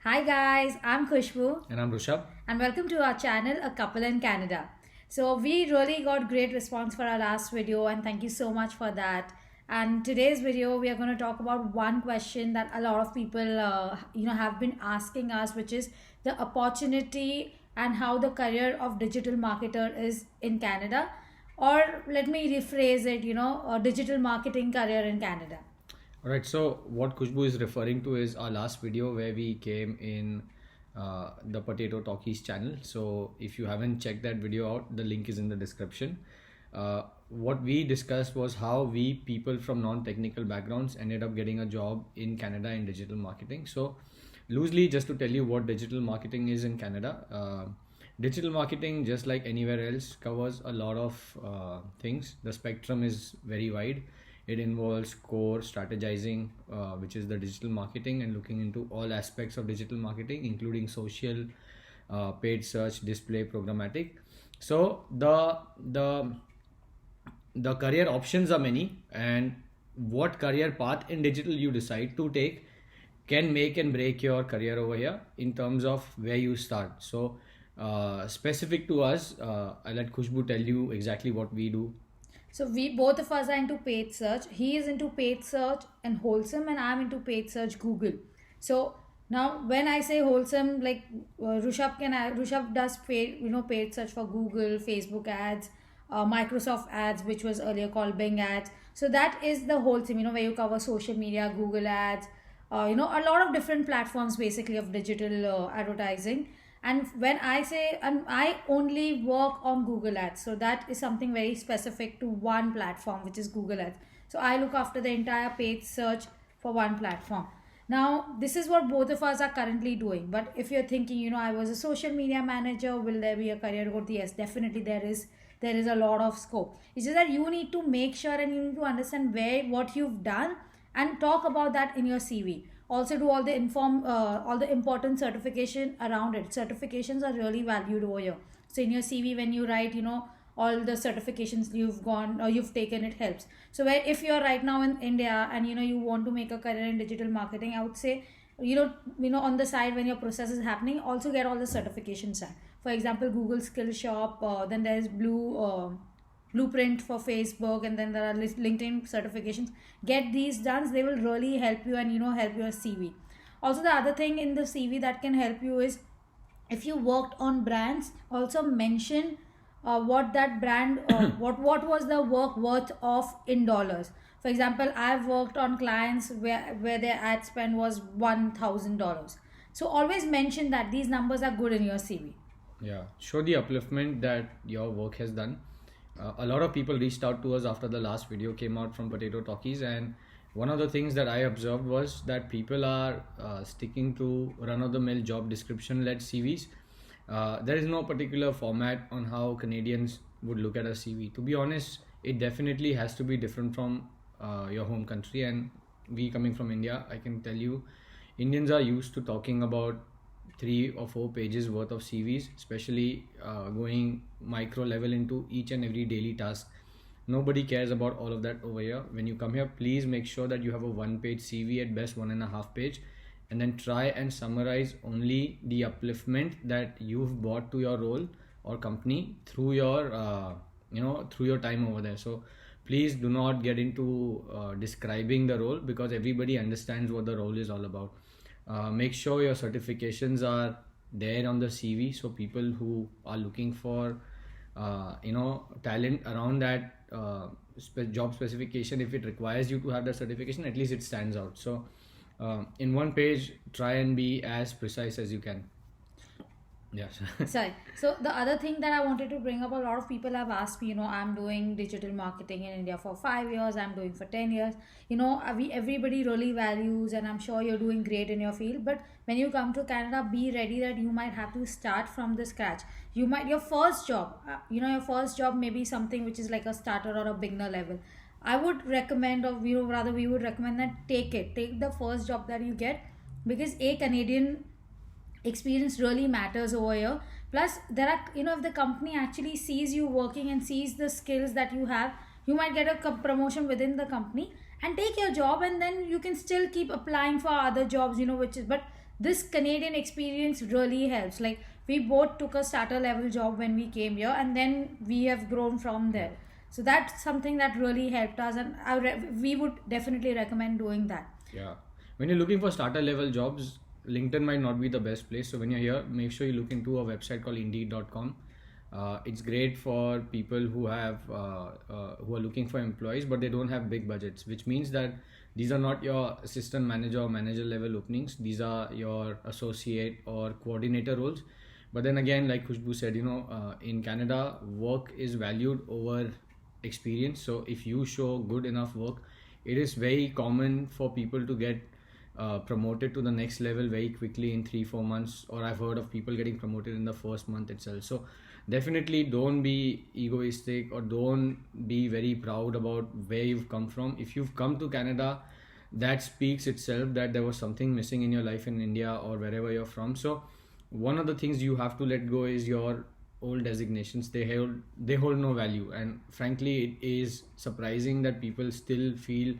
Hi guys, I'm Khushbu And I'm Rushabh. and welcome to our channel A Couple in Canada. So we really got great response for our last video and thank you so much for that. And today's video we are going to talk about one question that a lot of people have been asking us, which is the opportunity and how the career of digital marketer is in Canada, or let me rephrase it, a digital marketing career in Canada. All right, so what Kushbu is referring to is our last video where we came in the Potato Talkies channel. So if you haven't checked that video out, the link is in the description. What we discussed was how we people from non-technical backgrounds ended up getting a job in Canada in digital marketing. So loosely, just to tell you what digital marketing is in Canada, digital marketing, just like anywhere else, covers a lot of things. The spectrum is very wide. It involves core strategizing, which is the digital marketing, and looking into all aspects of digital marketing, including social, paid search, display, programmatic. So the career options are many, and what career path in digital you decide to take can make and break your career over here in terms of where you start. So specific to us, I'll let Khushbu tell you exactly what we do. So we both of us are into paid search. He is into paid search and wholesome, and I'm into paid search Google. So now when I say wholesome, like Rushabh does paid search for Google, Facebook ads, Microsoft ads, which was earlier called Bing ads. So that is the wholesome, where you cover social media, Google ads, a lot of different platforms basically of digital advertising. And when I say, and I only work on Google ads, so that is something very specific to one platform, which is Google ads. So I look after the entire paid search for one platform. Now this is what both of us are currently doing. But if you're thinking, I was a social media manager, will there be a career growth? Yes, definitely there is a lot of scope. It's just that you need to make sure and you need to understand what you've done and talk about that in your CV. Also do all the important certification around it. Certifications are really valued over here. So in your CV, when you write, all the certifications you've gone or you've taken, it helps. So where if you're right now in India and you want to make a career in digital marketing, I would say on the side when your process is happening, also get all the certifications done. For example, Google Skill Shop, then there's Blueprint for Facebook, and then there are LinkedIn certifications. Get these done, they will really help you and help your CV. Also, the other thing in the CV that can help you is if you worked on brands, also mention what that brand what was the work worth of in dollars. For example, I've worked on clients where their ad spend was $1,000. So always mention that these numbers are good in your CV. Yeah, show the upliftment that your work has done. A lot of people reached out to us after the last video came out from Potato Talkies, and one of the things that I observed was that people are sticking to run-of-the-mill job description-led CVs. There is no particular format on how Canadians would look at a CV. To be honest, it definitely has to be different from your home country, and we coming from India, I can tell you, Indians are used to talking about 3 or 4 pages worth of CVs, especially going micro level into each and every daily task. Nobody cares about all of that over here. When you come here, please make sure that you have a 1 page CV, at best 1.5 page, and then try and summarize only the upliftment that you've brought to your role or company through your time over there. So please do not get into describing the role, because everybody understands what the role is all about. Make sure your certifications are there on the CV, so people who are looking for talent around that job specification, if it requires you to have that certification, at least it stands out. So in 1 page, try and be as precise as you can. Yes. Sorry. So the other thing that I wanted to bring up, a lot of people have asked me, I'm doing digital marketing in India for 5 years, I'm doing for 10 years. Everybody really values, and I'm sure you're doing great in your field. But when you come to Canada, be ready that you might have to start from the scratch. Your first job, your first job may be something which is like a starter or a beginner level. I would recommend, or we would recommend that take the first job that you get, because Canadian experience really matters over here. Plus there are, if the company actually sees you working and sees the skills that you have, you might get a promotion within the company and take your job, and then you can still keep applying for other jobs, which is, but this Canadian experience really helps. Like we both took a starter level job when we came here, and then we have grown from there. So that's something that really helped us, and we would definitely recommend doing that. Yeah. When you're looking for starter level jobs, LinkedIn might not be the best place. So when you're here, make sure you look into a website called Indeed.com. It's great for people who who are looking for employees, but they don't have big budgets, which means that these are not your assistant manager or manager level openings. These are your associate or coordinator roles. But then again, like Khushbu said, in Canada, work is valued over experience. So if you show good enough work, it is very common for people to get promoted to the next level very quickly in 3-4 months, or I've heard of people getting promoted in the first month itself. So definitely don't be egoistic or don't be very proud about where you've come from. If you've come to Canada, that speaks itself that there was something missing in your life in India or wherever you're from. So one of the things you have to let go is your old designations. They hold no value, and frankly it is surprising that people still feel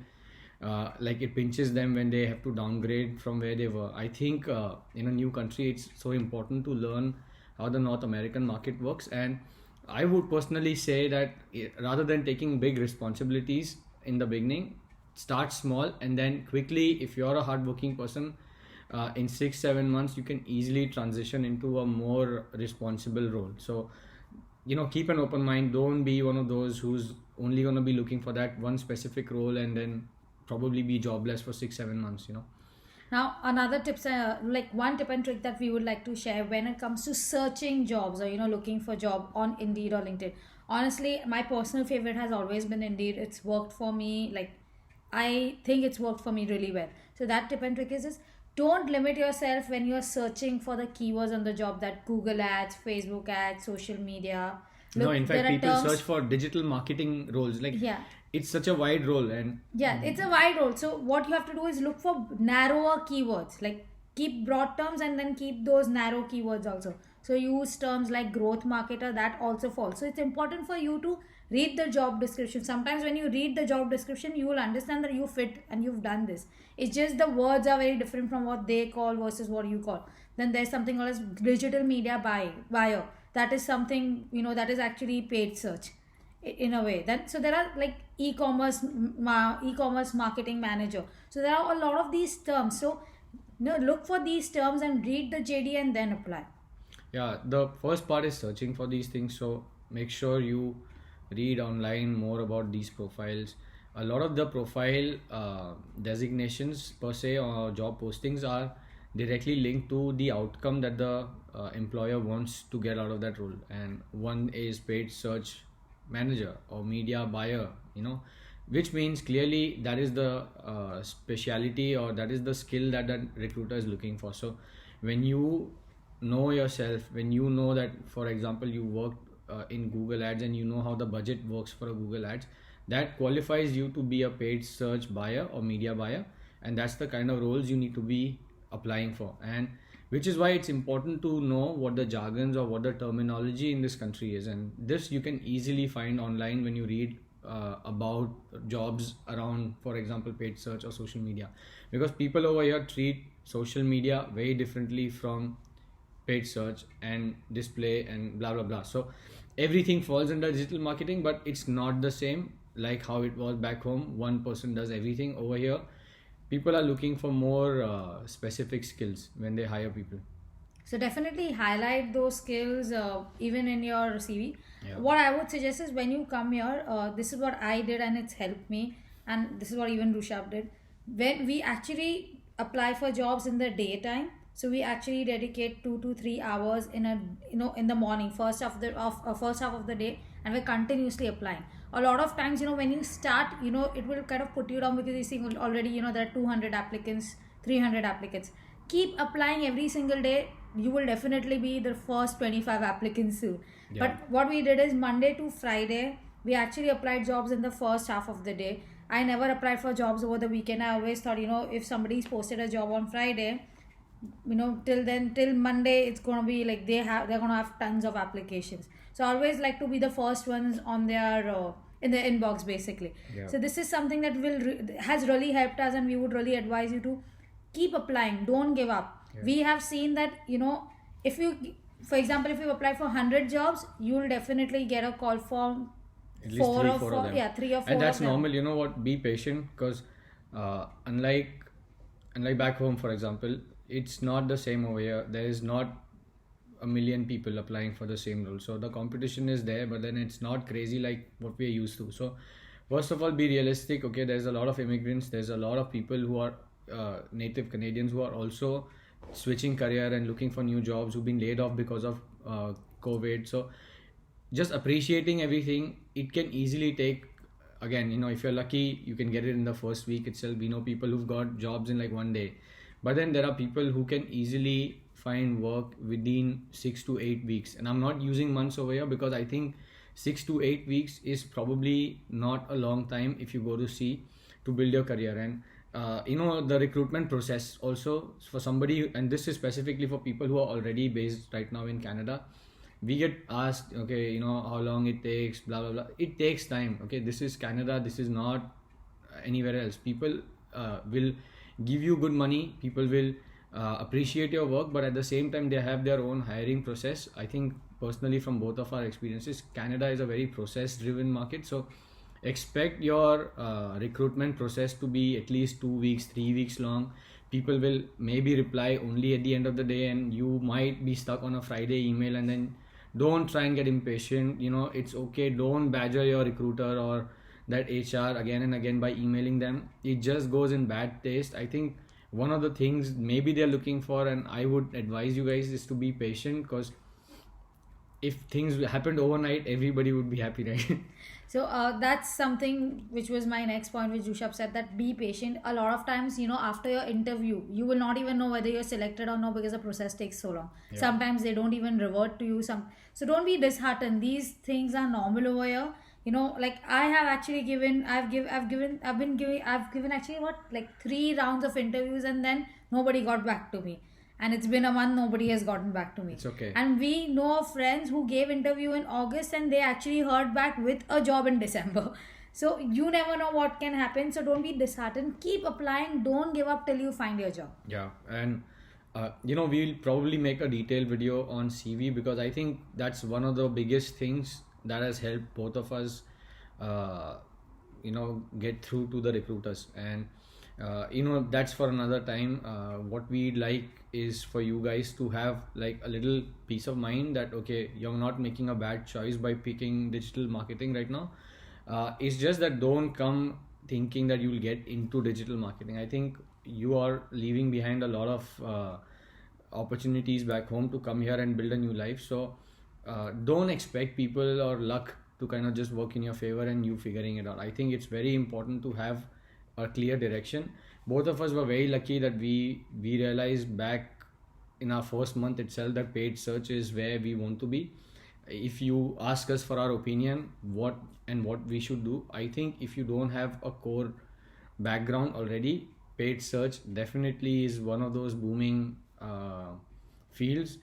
like it pinches them when they have to downgrade from where they were. I think in a new country it's so important to learn how the North American market works, and I would personally say that rather than taking big responsibilities in the beginning, start small, and then quickly, if you're a hardworking person, in 6-7 months you can easily transition into a more responsible role. So keep an open mind. Don't be one of those who's only going to be looking for that one specific role and then probably be jobless for 6-7 months. Now, another tips, like one tip and trick that we would like to share when it comes to searching jobs or looking for job on Indeed or LinkedIn. Honestly, my personal favorite has always been Indeed. It's worked for me. Like, I think it's worked for me really well. So that tip and trick is don't limit yourself when you're searching for the keywords on the job, that Google ads, Facebook ads, social media. No, in fact, people search for digital marketing roles. Like, yeah, it's such a wide role, and it's a wide role. So what you have to do is look for narrower keywords. Like keep broad terms and then keep those narrow keywords also. So use terms like growth marketer, that also falls. So it's important for you to read the job description. Sometimes when you read the job description, you will understand that you fit and you've done this. It's just the words are very different from what they call versus what you call. Then there's something called as digital media buyer. That is something that is actually paid search in a way. Then so there are like e-commerce marketing manager. So there are a lot of these terms. So look for these terms and read the JD and then apply. Yeah, the first part is searching for these things. So make sure you read online more about these profiles. A lot of the profile designations per se or job postings are directly linked to the outcome that the employer wants to get out of that role. And one is paid search manager or media buyer, which means clearly that is the speciality or that is the skill that that recruiter is looking for. So when you know yourself, when you know that, for example, you worked in Google ads and you know how the budget works for a Google ads, that qualifies you to be a paid search buyer or media buyer, and that's the kind of roles you need to be applying for. And which is why it's important to know what the jargons or what the terminology in this country is, and this you can easily find online when you read about jobs around, for example, paid search or social media, because people over here treat social media very differently from paid search and display and blah blah blah. So everything falls under digital marketing, but it's not the same like how it was back home. One person does everything. Over here people are looking for more specific skills when they hire people. So definitely highlight those skills even in your CV. Yeah. What I would suggest is when you come here, this is what I did and it's helped me, and this is what even Rushabh did. When we actually apply for jobs in the daytime, so we actually dedicate 2 to 3 hours in the morning, first half of the day, and we're continuously applying. A lot of times, when you start, it will kind of put you down because you see already, there are 200 applicants, 300 applicants. Keep applying every single day. You will definitely be the first 25 applicants soon. Yeah. But what we did is Monday to Friday, we actually applied jobs in the first half of the day. I never applied for jobs over the weekend. I always thought, if somebody's posted a job on Friday, till Monday, it's going to be like they're going to have tons of applications. So I always like to be the first ones on their in the inbox basically. Yeah. So this is something that has really helped us, and we would really advise you to keep applying. Don't give up. We have seen that, if you, for example, if you apply for 100 jobs, you'll definitely get a call for at least four three, or four four, of them. yeah, 3 or 4 And that's of them. normal. You know what? Be patient, because unlike back home, for example, it's not the same over here. There is not a million people applying for the same role, so the competition is there, but then it's not crazy like what we're used to. So first of all, be realistic. Okay, there's a lot of immigrants, there's a lot of people who are native Canadians who are also switching career and looking for new jobs, who've been laid off because of COVID. So just appreciating everything, it can easily take, again, if you're lucky, you can get it in the first week itself. We know people who've got jobs in like one day, but then there are people who can easily find work within 6 to 8 weeks. And I'm not using months over here, because I think 6 to 8 weeks is probably not a long time if you go to see to build your career. And the recruitment process also for somebody, and this is specifically for people who are already based right now in Canada, we get asked, okay, how long it takes, blah blah blah. It takes time. Okay, this is Canada, this is not anywhere else. People will give you good money, people will appreciate your work, but at the same time they have their own hiring process. I think personally, from both of our experiences, Canada is a very process driven market. So expect your recruitment process to be at least 2 weeks, 3 weeks long. People will maybe reply only at the end of the day, and you might be stuck on a Friday email. And then don't try and get impatient. It's okay, don't badger your recruiter or that HR again and again by emailing them. It just goes in bad taste. I think one of the things maybe they're looking for, and I would advise you guys, is to be patient, because if things happened overnight, everybody would be happy, right? So that's something which was my next point, which Rushabh said, that be patient. A lot of times, after your interview, you will not even know whether you're selected or not, because the process takes so long. Yeah. Sometimes they don't even revert to you. So don't be disheartened. These things are normal over here. Like I have actually given actually what, like 3 rounds of interviews, and then nobody got back to me. And it's been a month, nobody has gotten back to me. It's okay. And we know of friends who gave interview in August, and they actually heard back with a job in December. So you never know what can happen. So don't be disheartened. Keep applying. Don't give up till you find your job. Yeah, and we'll probably make a detailed video on CV, because I think that's one of the biggest things that has helped both of us, get through to the recruiters. And that's for another time. What we'd like is for you guys to have like a little peace of mind that, okay, you're not making a bad choice by picking digital marketing right now. It's just that don't come thinking that you'll get into digital marketing. I think you are leaving behind a lot of opportunities back home to come here and build a new life. So don't expect people or luck to kind of just work in your favor and you figuring it out. I think it's very important to have a clear direction. Both of us were very lucky that we realized back in our first month itself that paid search is where we want to be. If you ask us for our opinion, what we should do, I think if you don't have a core background already, paid search definitely is one of those booming fields.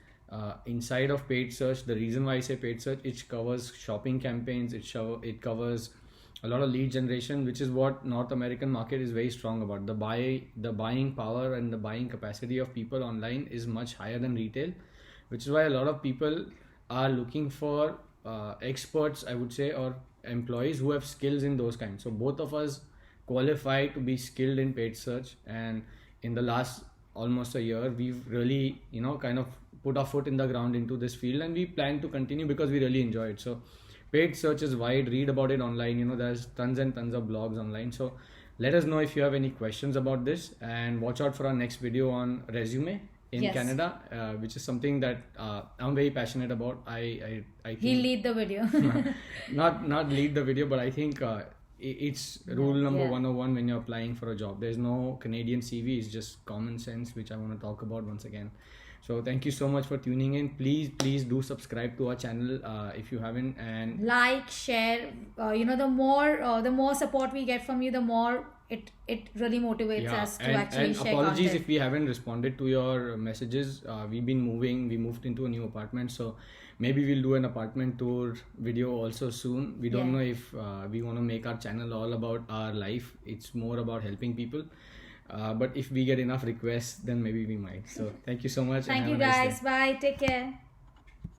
Inside of paid search, the reason why I say paid search, it covers shopping campaigns, it covers a lot of lead generation, which is what North American market is very strong about. The buying power and the buying capacity of people online is much higher than retail, which is why a lot of people are looking for experts, I would say, or employees who have skills in those kinds. So both of us qualify to be skilled in paid search, and in the last almost a year we've really kind of put our foot in the ground into this field, and we plan to continue because we really enjoy it. So paid search is wide, read about it online. There's tons and tons of blogs online. So let us know if you have any questions about this, and watch out for our next video on resume in Canada, which is something that I'm very passionate about. I think he'll lead the video. not lead the video, but I think it's rule number 101 when you're applying for a job. There's no Canadian CV, it's just common sense, which I want to talk about once again. So thank you so much for tuning in. Please do subscribe to our channel if you haven't, and like, share. The more support we get from you, the more it really motivates us to actually share apologies content. if we haven't responded to your messages. We've been moving. We moved into a new apartment, so maybe we'll do an apartment tour video also soon. We don't know if we want to make our channel all about our life. It's more about helping people. But if we get enough requests, then maybe we might. So thank you so much. And Thank have you a nice day. guys. Bye. Take care.